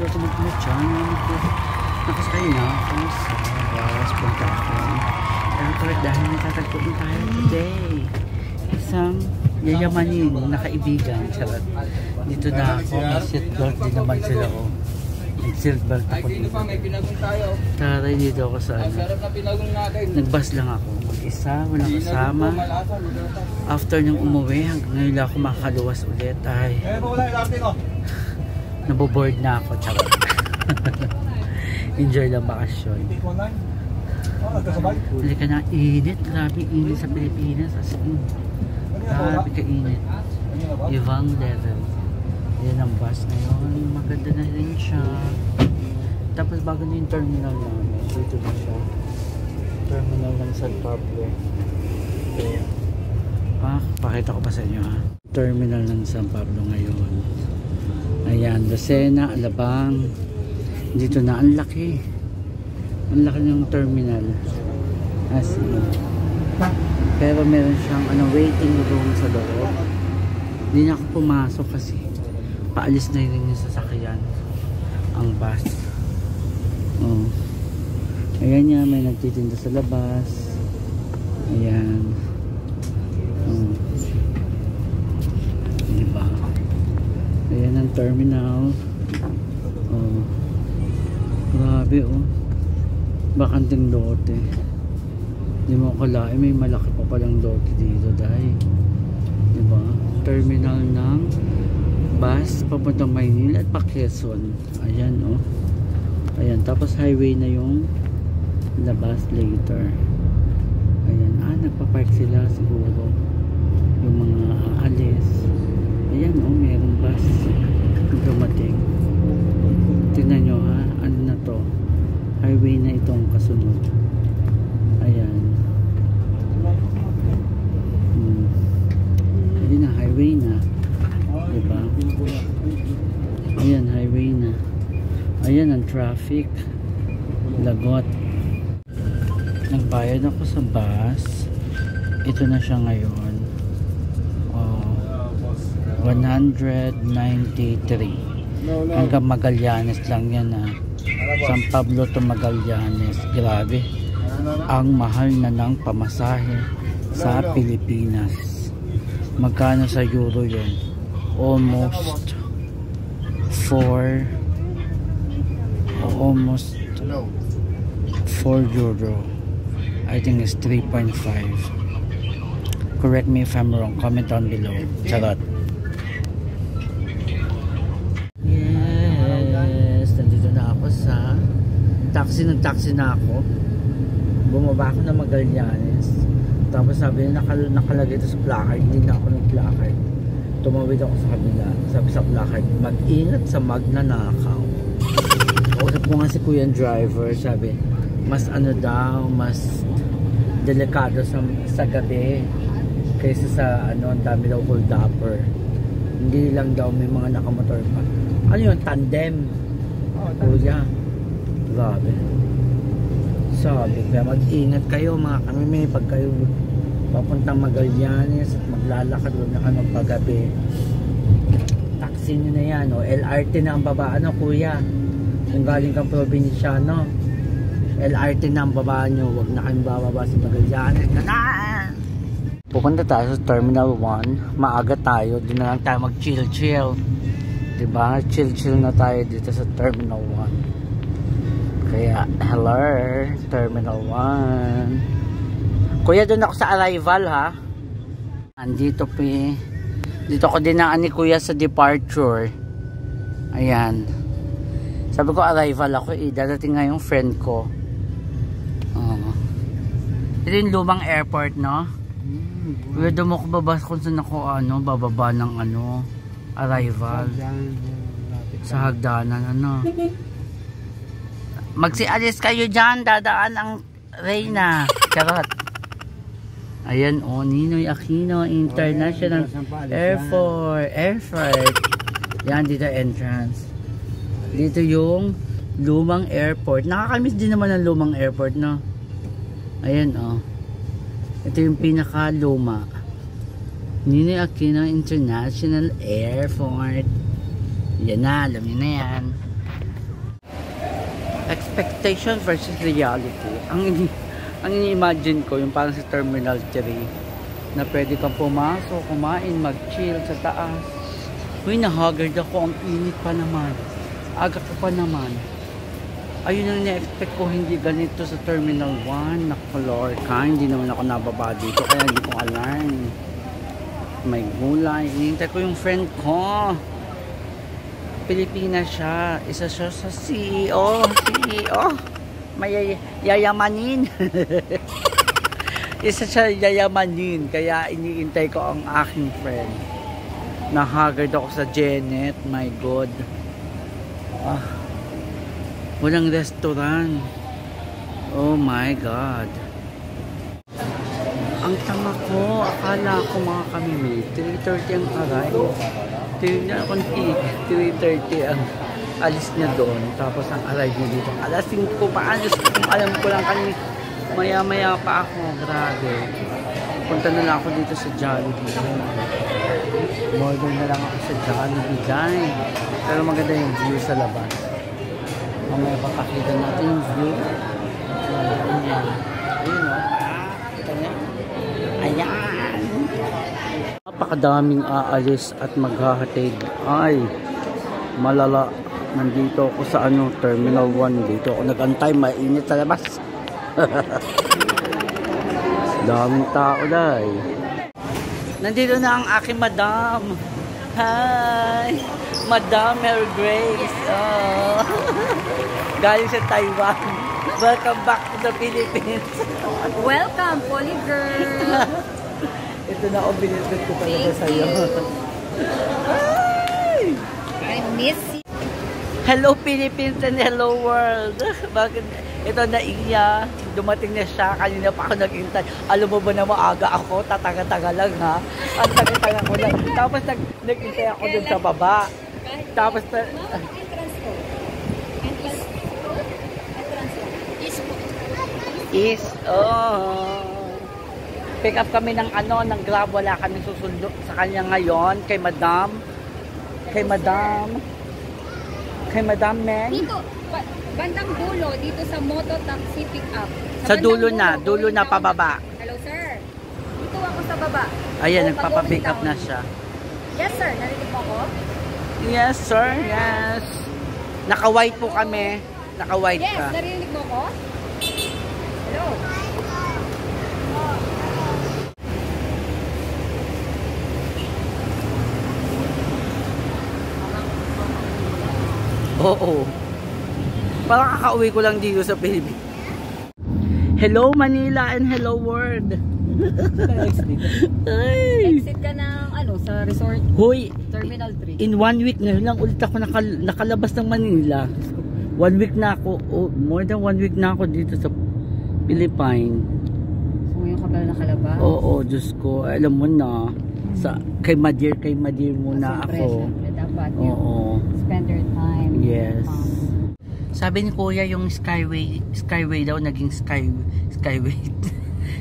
ako magpinatyan. Nakasakay na ako sa bus pagkakon. Pero correct dahil natatagpuin tayo today. Isang yayamanin na kaibigan. Charot. Dito na ako. May seatbelt din naman sila ko. May seatbelt ako dito. Taray dito ako sa ano. Nagbus lang ako. Mag-isa. Walang kasama. After nung umuwi, hanggang ngayon ako makaluwas ulit. Ay, naboboard na ako. Charot. Enjoy lang bakasyon. Hindi ka na init. Grabe init sa Pilipinas. As in, grabe ka init. Ibang level. Yan ang bus na yun. Maganda na rin siya. Tapos bago na yung terminal namin. Dito na siya. Terminal ng San Pablo. Okay. Pakita ko pa sa inyo ha. Terminal ng San Pablo ngayon. Ayan. Lucena, Alabang. Dito na. Ang laki. Ang laki ng terminal. As in. Pero meron siyang waiting room sa loob. Hindi na ako pumasok kasi paalis na rin yung sasakyan. Ang bus. Oh. Ayan niya, may nagtitinda sa labas. Ayan. Oh. Diba? Ayan ang terminal. Oh. Grabe oh. Bakanting lote. Hindi mo akalain may malaki pa palang lote dito dahil. Diba? Terminal ng bus papuntang Maynila at Quezon. Ayan oh. Ayan, tapos highway na yung labas later. Ayan, nagpa-park sila siguro yung mga aalis. Ayan oh, mayroong bus dumating. Tingnan nyo ha, ano na to, highway na itong kasunod. Ayan. Ayan na, highway na. Diba? Ayan, highway na. Ayan ang traffic. Lagot. Nagbayad ako sa bus. Ito na siya ngayon. 193. Hanggang Magallanes lang yan ha. San Pablo to Magallanes. Grabe. Ang mahal na ng pamasahe sa Pilipinas. Magkano sa euro yun? Almost 4 euro. I think it's 3.5. Correct me if I'm wrong. Comment down below. Charot. Yes, nandito na ako sa taxi. Nag-taxi na ako. Bumaba ako ng Magallanes. Tapos sabi niya nakalagay ito sa placard. Hindi na ako nag-placard. Tumawid ako sa kabila. Sabi sa placard, mag-ingat sa magnanakaw. Kausap ko nga si Kuya driver. Sabi, mas mas delikado sa gabi kaysa sa ang dami daw hold upper. Hindi lang daw may mga nakamotor pa. Ano yun? Tandem. Kuya. Grabe. Sabi, kaya mag-ingat kayo mga kamime pag kayo papuntang Magallanes at maglalakad, huwag na kayo magpagabi. Taxi nyo na yan LRT na ang baba kuya, kung galing kang probinsyano LRT na ang baba nyo, huwag na kayong bababa sa Magallanes na. Pupunta tayo sa Terminal 1. Maaga tayo, doon na lang tayo mag chill diba, chill na tayo dito sa Terminal 1. Kaya hello Terminal 1. Kuya, doon ako sa arrival ha. Andito dito ko dinaan ni Kuya sa departure. Ayan. Sabi ko arrival ako dadating nga yung friend ko. Ito yung lumang airport no. Kuya, doon mo ko babas kung saan ako bababa ng arrival. Sa hagdanan Magsialis kayo dyan, dadaan ang Reyna. Charot. Ayan Ninoy Aquino International Airport. Yan dito entrance. Dito yung lumang airport. Nakakamiss din naman ang lumang airport no. Ayan ito yung pinaka luma. Ninoy Aquino International Airport. Yan na, alam niyo na yan. Expectation versus reality. Ang ini-imagine ko, yung parang sa Terminal 3, na pwede kang pumasok, kumain, mag-chill sa taas. Uy, nahagard ako. Ang init pa naman. Aga ko pa naman. Ayun ang na-expect ko, hindi ganito sa Terminal 1. Nakalor ka. Hindi naman ako nababa dito, kaya hindi ko alam. May gulay. Hinihintay ko yung friend ko. Pilipina siya. Isa siya sa CEO. May yayamanin. Isa siya yayamanin. Kaya iniintay ko ang aking friend. Nahagard ako sa Janet. My God. Walang restaurant. Oh my God. Ang tama ko. Akala ko mga kami may 3:30 ang aray. Tingnan ako 3:30 ang alis niya doon. Tapos ang arrive niya dito. Alas 5 pa. Alam ko lang kanina. Maya-maya pa ako. Grabe. Punta na lang ako dito sa Jollibee. Modern na lang ako sa Jollibee. Dahil. Pero maganda yung view sa labas. Mamaya pakakita natin yung view. Ayun o. Kita niya. Ayan. Napakadaming aalis at maghahatid. Ay, malala. Nandito ako sa Terminal 1. Dito ako nag-antay. Mainit sa labas. Daming tao dahil. Nandito na ang aking madam. Hi! Madam Mary Grace. Oh. Galing sa Taiwan. Welcome back to the Philippines. Welcome, Polly Girl. Ito na ang binilid ko talaga sa'yo. I miss you. Hello Philippines and hello world. Bakit? Ito na iya. Dumating na siya. Kanina pa ako naghintay. Alam mo ba na maaga ako? Tataga-taga lang ha. Ang taga-taga ko lang. Tapos naghintay ako dun sa baba. Tapos pick up kami ng ng Grab. Wala kami susundo sa kanya ngayon. Kay Madam Men. Dito, bandang dulo, dito sa Moto Taxi Pick Up. Sa dulo na pababa. Hello sir. Dito ako sa baba. Ayan, nagpapapick up na siya. Yes sir, narinig mo ako? Yes sir, yes. Naka-white po kami. Naka-white Yes, ka. narinig mo ako? Hello. Oo. Parang kakauwi ko lang dito sa Philippines. Hello Manila and hello world. Exit ka ng sa resort. Hoy, Terminal 3. in 1 week na lang ulit ako nakalabas ng Manila. 1 week na ako. Oh, more than 1 week na ako dito sa Philippines. So ngayon ka pala nakalabas? Oo, Diyos ko. Alam mo na. Kay Madir muna ako. Dapat Oo. spend your time. Yes. Sabi ni Kuya yung Skyway daw naging Skyway.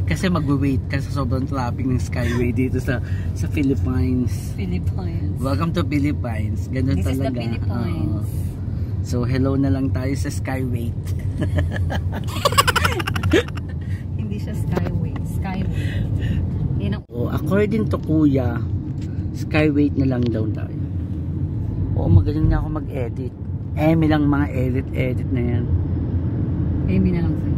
Kasi magwe-wait ka sa sobrang traffic ng Skyway dito sa Philippines. Welcome to Philippines. Ganun This talaga. Is the Philippines. So hello na lang tayo sa Skyway. Hindi siya Skyway. According to Kuya, Skyway na lang daw tayo. Oo, magaling na ako mag-edit. Emi lang mga edit na yan. Emi na lang sa'yo.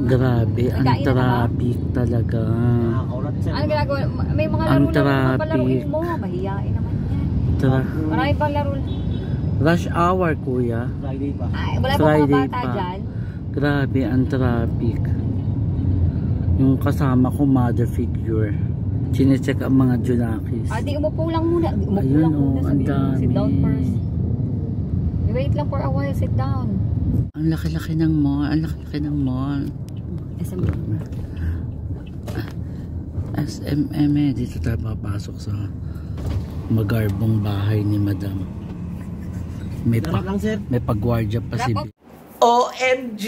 Grabe, ang traffic talaga. Ano ginagawa? May mga laro na palaruin mo. Mahiyain naman yan. Marami pang laro. Rush hour, Kuya. Friday pa. Wala pa mga bata dyan. Grabe, ang traffic. Yung kasama ko, mother figure. Chinecheck ang mga junakis. Di umupo lang muna. Ayun, ang dami. Sit down first. Wait lang for a while, sit down. Ang laki-laki ng mall. SMM dito tayo papasok sa magarbong bahay ni Madam. May pagwardya pa si OMG!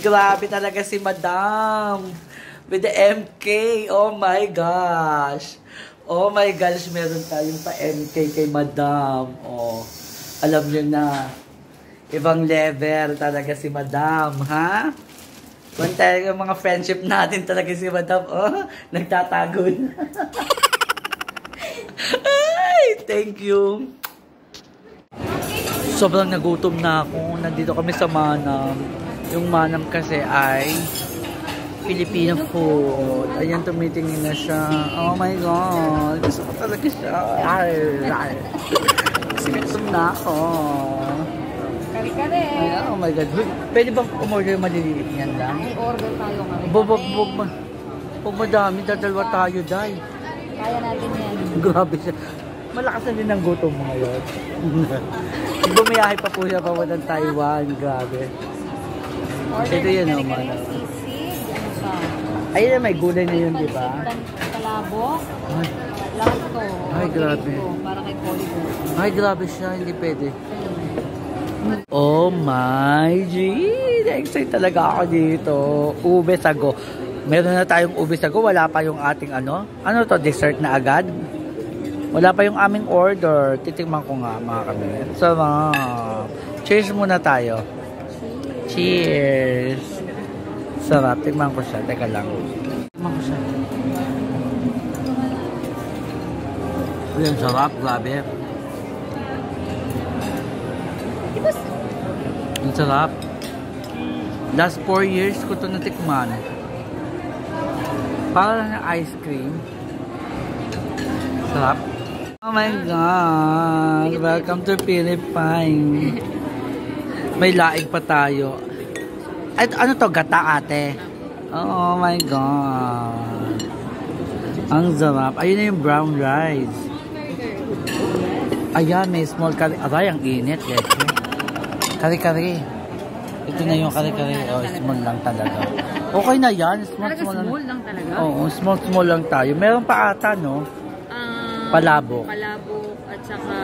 Grabe talaga si Madam with the MK. Oh my gosh, meron tayong pa MK kay Madam. Alam niyo na, Ibang level talaga si Madam, ha? Kung talaga mga friendship natin talaga si Madam, oh, nagtatago na. Ay, thank you. Sobrang nagutom na ako. Nandito kami sa Manam. Yung Manam kasi ay Filipino food. Ayan, tumitingin na siya. Oh my God. Gusto ko talaga siya. Gutom na ako. Kare-kare. Ay, oh my God. Pwede bang umorder maliliit niyan lang? May order tayo kare-kare. Pag madami, dadalwa tayo, Day. Kaya natin yan. Grabe siya. Malakas na din ang gutom mo ngayon. Bumiyahe pa po siya papunta ng Taiwan. Grabe. Order ito yun ng naman. kare-kare sisig. Ano siya? Ayun na, may gulay na yun, di ba? Kalabok. Ay, Lahat to. Ay, grabe. Para kay Polly. ay, grabe siya. Hindi pwede. Oh my G! Na-excite talaga ako dito. Ube sago. Meron na tayong ube sago. Wala pa yung ating ano. Ano to? Dessert na agad? Wala pa yung aming order. Titingnan ko nga mga kami. Sarap. Cheers muna tayo. Cheers. Sarap. Tingnan ko siya. Teka lang. Tingnan ko siya. Uy, ang sarap. Grabe. Ang sarap. Last 4 years ko ito natikman. Parang na ice cream. Sarap. Oh my God. Welcome to Philippines. May laig pa tayo. Ay, ano to? Gata, ate? Oh my God. Ang sarap. Ayun na yung brown rice. Ayan, may small curry. Aray, ang init. Yes. Kari-kari. Ito na yung kari-kari. Oh, small lang talaga. Okay na yan. Small lang talaga? Oo, small lang tayo. Meron pa ata, no? Palabok. Palabok at saka...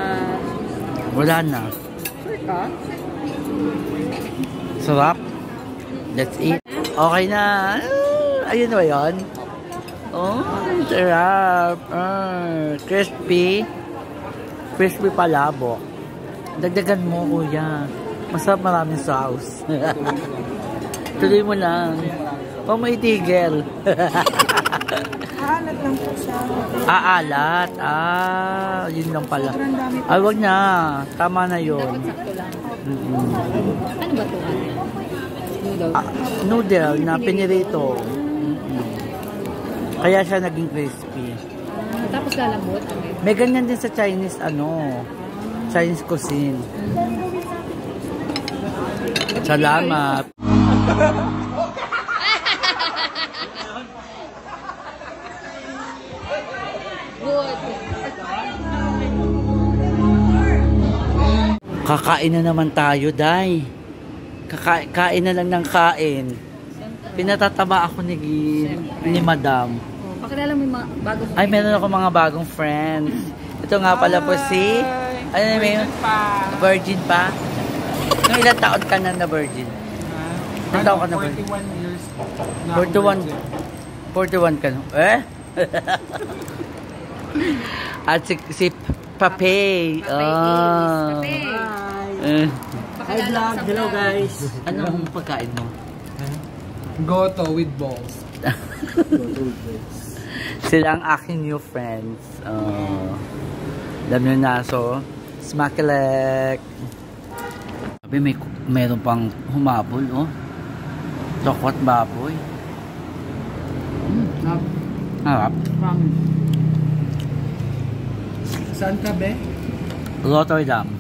Wala na. Sure ka? Sarap. Let's eat. Okay na. Ayun ba yun? Oh, sarap. Crispy. Crispy palabok. Dagdagan mo, kuya. Masarap, maraming sauce. Tuloy mo lang. Huwag mo itigil. Aalat lang po siya. Aalat. Yun lang pala. Ay, wag na. Tama na yun. Dapat sakto lang. Ano ba ito? Noodle? Noodle na pinirito. Kaya siya naging crispy. Tapos lalambot? May ganyan din sa Chinese, Chinese cuisine. Salamat. Good. Kakain na naman tayo, Day. Kain na lang ng kain. Pinatataba ako ni Madam. Pakilala mo yung mga bagong... Ay, meron ako mga bagong friends. Ito nga pala po si... Ano na yun? Virgin pa? Nung ilang taon ka na virgin? Ilang taon ka na virgin? 41 years. 41 ka na. Eh? At si Pape. Oh. Hi vlog. Hello guys. Anong pagkain mo? Goto with balls. Sila ang aking new friends. Alam nyo na, so, smakelek. Sabi, mayroon pang humabol, oh. Chocolate baboy. Harap. Saan ka, be? Rotterdam.